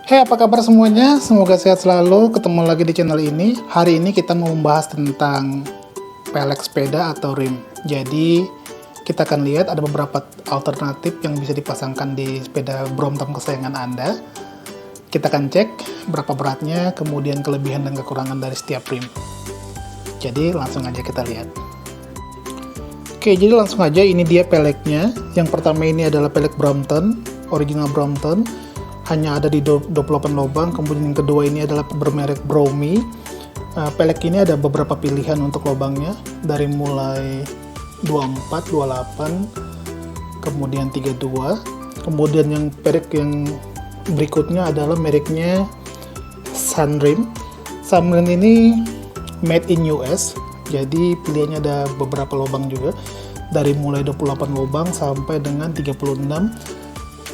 Hey, apa kabar semuanya? Semoga sehat selalu. Ketemu lagi di channel ini. Hari ini kita mau membahas tentang pelek sepeda atau rim. Jadi, kita akan lihat ada beberapa alternatif yang bisa dipasangkan di sepeda Brompton kesayangan Anda. Kita akan cek berapa beratnya, kemudian kelebihan dan kekurangan dari setiap rim. Jadi, langsung aja kita lihat. Oke, jadi langsung aja ini dia peleknya. Yang pertama ini adalah pelek Brompton, original Brompton. Hanya ada di 28 lubang. Kemudian yang kedua ini adalah bermerek Browme. Pelek ini ada beberapa pilihan untuk lubangnya, dari mulai 24, 28, kemudian 32. Kemudian yang pelek yang berikutnya adalah mereknya Sunrim. Sunrim ini made in US, jadi pilihannya ada beberapa lubang juga, dari mulai 28 lubang sampai dengan 36.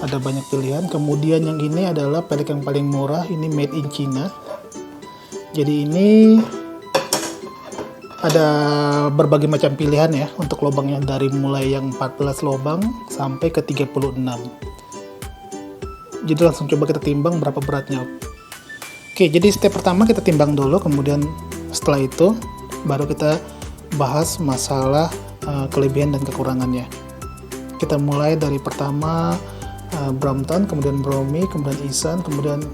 Ada banyak pilihan. Kemudian yang ini adalah pelek yang paling murah, ini made in China. Jadi ini ada berbagai macam pilihan ya untuk lubangnya, dari mulai yang 14 lubang sampai ke 36. Jadi langsung coba kita timbang berapa beratnya. Oke, jadi step pertama kita timbang dulu, kemudian setelah itu baru kita bahas masalah kelebihan dan kekurangannya. Kita mulai dari pertama Brompton, kemudian Browme, kemudian Isan, kemudian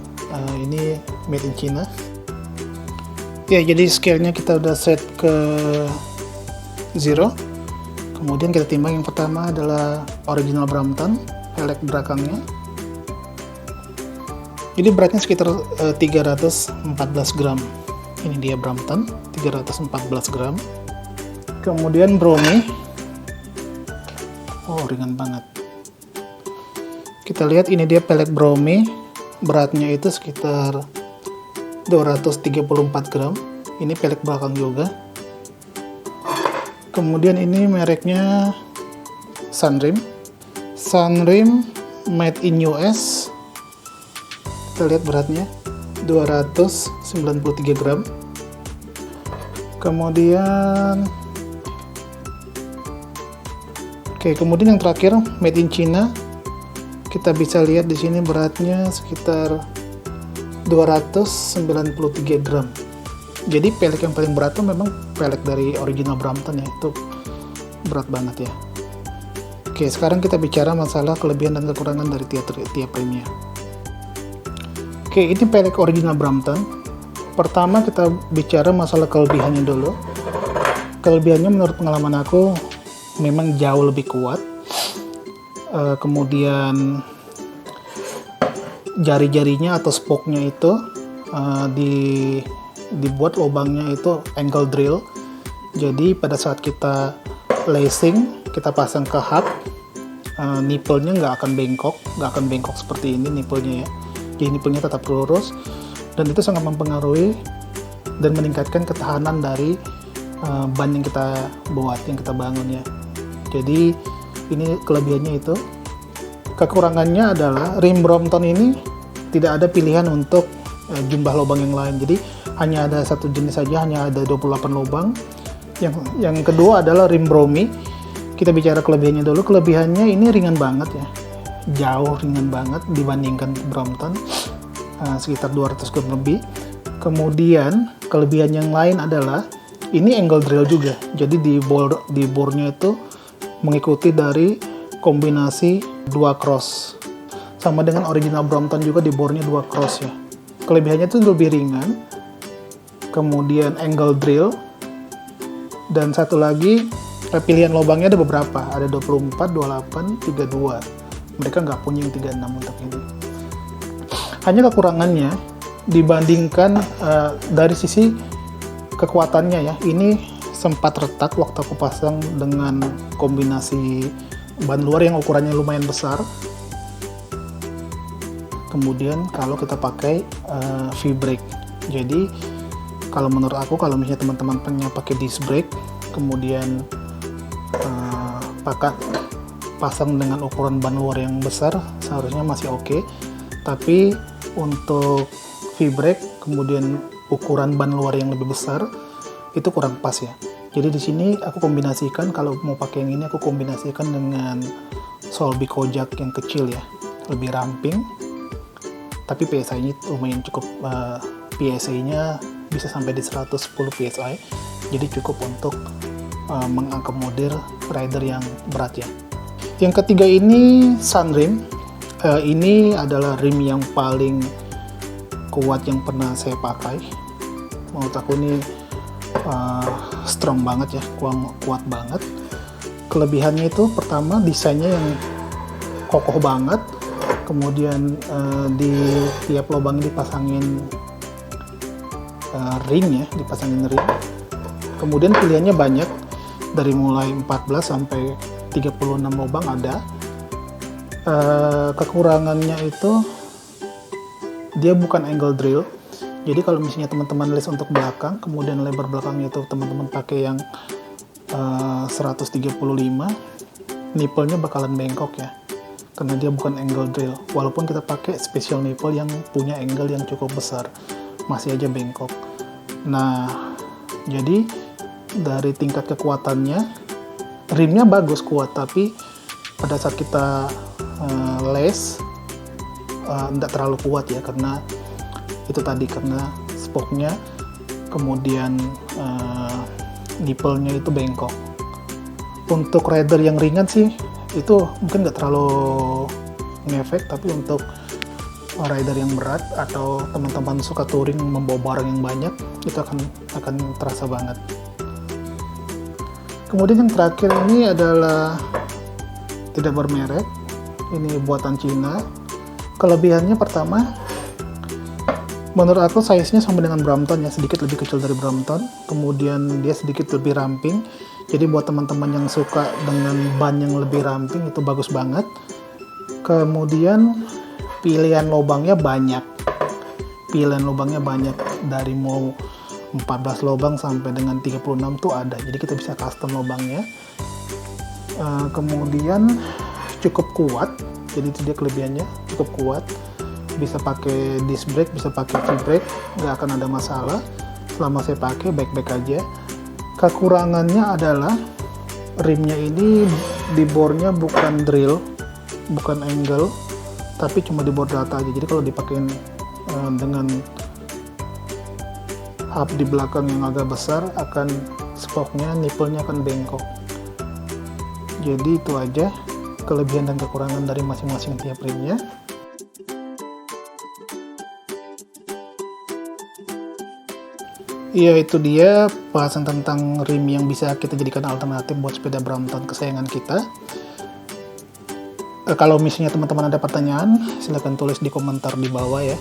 ini made in China. Ya, jadi scale-nya kita udah set ke 0. Kemudian kita timbang. Yang pertama adalah original Brompton, pelek belakangnya. Jadi beratnya sekitar 314 gram. Ini dia Brompton, 314 gram. Kemudian Browme. Oh, ringan banget. Kita lihat ini dia pelek Browme, beratnya itu sekitar 234 gram. Ini pelek belakang juga. Kemudian ini mereknya Sunrim. Sunrim made in US. Kita lihat beratnya 293 gram. Kemudian kemudian yang terakhir made in China. Kita bisa lihat di sini beratnya sekitar 293 gram. Jadi pelek yang paling berat itu memang pelek dari original Brompton ya, itu berat banget ya. Oke, sekarang kita bicara masalah kelebihan dan kekurangan dari tiap rimnya. Oke, ini pelek original Brompton. Pertama kita bicara masalah kelebihannya dulu. Kelebihannya menurut pengalaman aku memang jauh lebih kuat. Kemudian jari-jarinya atau spoke-nya itu dibuat lubangnya itu angle drill. Jadi pada saat kita lacing, kita pasang ke hub, nipple-nya nggak akan bengkok seperti ini nipple-nya ya. Jadi nipple-nya tetap lurus, dan itu sangat mempengaruhi dan meningkatkan ketahanan dari ban yang kita buat, yang kita bangun ya. Jadi ini kelebihannya itu. Kekurangannya adalah rim Brompton ini tidak ada pilihan untuk jumlah lubang yang lain. Jadi hanya ada satu jenis saja, hanya ada 28 lubang. Yang kedua adalah rim Browme. Kita bicara kelebihannya dulu. Kelebihannya ini ringan banget ya. Jauh ringan banget dibandingkan Brompton. Sekitar 200 gram lebih. Kemudian kelebihan yang lain adalah ini angle drill juga. Jadi di bore-nya itu mengikuti dari kombinasi 2 cross, sama dengan original Brompton juga di bore-nya 2 cross ya. Kelebihannya itu lebih ringan, kemudian angle drill, dan satu lagi pilihan lubangnya ada beberapa, ada 24, 28, 32. Mereka nggak punya yang 36 untuk ini. Hanya kekurangannya dibandingkan dari sisi kekuatannya ya, ini sempat retak waktu aku pasang dengan kombinasi ban luar yang ukurannya lumayan besar. Kemudian kalau kita pakai V-brake, jadi kalau menurut aku, kalau misalnya teman-teman pengen pakai disc brake, kemudian pasang dengan ukuran ban luar yang besar, seharusnya masih oke. Tapi untuk V-brake kemudian ukuran ban luar yang lebih besar, itu kurang pas ya. Jadi di sini aku kombinasikan, kalau mau pakai yang ini aku kombinasikan dengan Solby Kojak yang kecil ya, lebih ramping. tapi PSI-nya lumayan cukup, PSI-nya bisa sampai di 110 PSI, jadi cukup untuk mengakomodir rider yang berat ya. Yang ketiga ini Sun Rim. Ini adalah rim yang paling kuat yang pernah saya pakai. Menurut aku ini strong banget ya, kuat banget. Kelebihannya itu pertama desainnya yang kokoh banget, kemudian di tiap lubang dipasangin ring ya, dipasangin ring. Kemudian pilihannya banyak, dari mulai 14 sampai 36 lubang ada. Kekurangannya itu dia bukan angle drill. Jadi kalau misalnya teman-teman list untuk belakang, kemudian lebar belakangnya itu teman-teman pakai yang 135, nipple-nya bakalan bengkok ya, karena dia bukan angle drill. Walaupun kita pakai special nipple yang punya angle yang cukup besar, masih aja bengkok. Nah, jadi dari tingkat kekuatannya, rimnya bagus, kuat, tapi pada saat kita les tidak terlalu kuat ya, karena itu tadi, karena spoke-nya kemudian nipple-nya itu bengkok. Untuk rider yang ringan sih itu mungkin nggak terlalu ngefek, tapi untuk rider yang berat atau teman-teman suka touring membawa barang yang banyak, itu akan terasa banget. Kemudian yang terakhir ini adalah tidak bermerek, ini buatan Cina. Kelebihannya pertama, menurut aku size-nya sama dengan Brompton ya, sedikit lebih kecil dari Brompton. Kemudian dia sedikit lebih ramping, jadi buat teman-teman yang suka dengan ban yang lebih ramping itu bagus banget. Kemudian pilihan lubangnya banyak, dari mau 14 lubang sampai dengan 36 tuh ada, jadi kita bisa custom lubangnya. Kemudian cukup kuat, jadi itu dia kelebihannya, cukup kuat. Bisa pakai disc brake, bisa pakai V-brake, nggak akan ada masalah. Selama saya pakai baik-baik aja. Kekurangannya adalah rimnya ini di bornya bukan drill, bukan angle, tapi cuma di bor rata aja. Jadi kalau dipakein dengan hub di belakang yang agak besar, akan spoke-nya, nipple-nya akan bengkok. Jadi itu aja kelebihan dan kekurangan dari masing-masing tiap rimnya. Iya, itu dia bahasan tentang rim yang bisa kita jadikan alternatif buat sepeda Brompton kesayangan kita. Kalau misalnya teman-teman ada pertanyaan, silahkan tulis di komentar di bawah ya.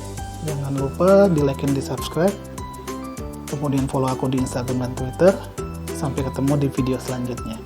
Jangan lupa di like dan di subscribe. Kemudian follow aku di Instagram dan Twitter. Sampai ketemu di video selanjutnya.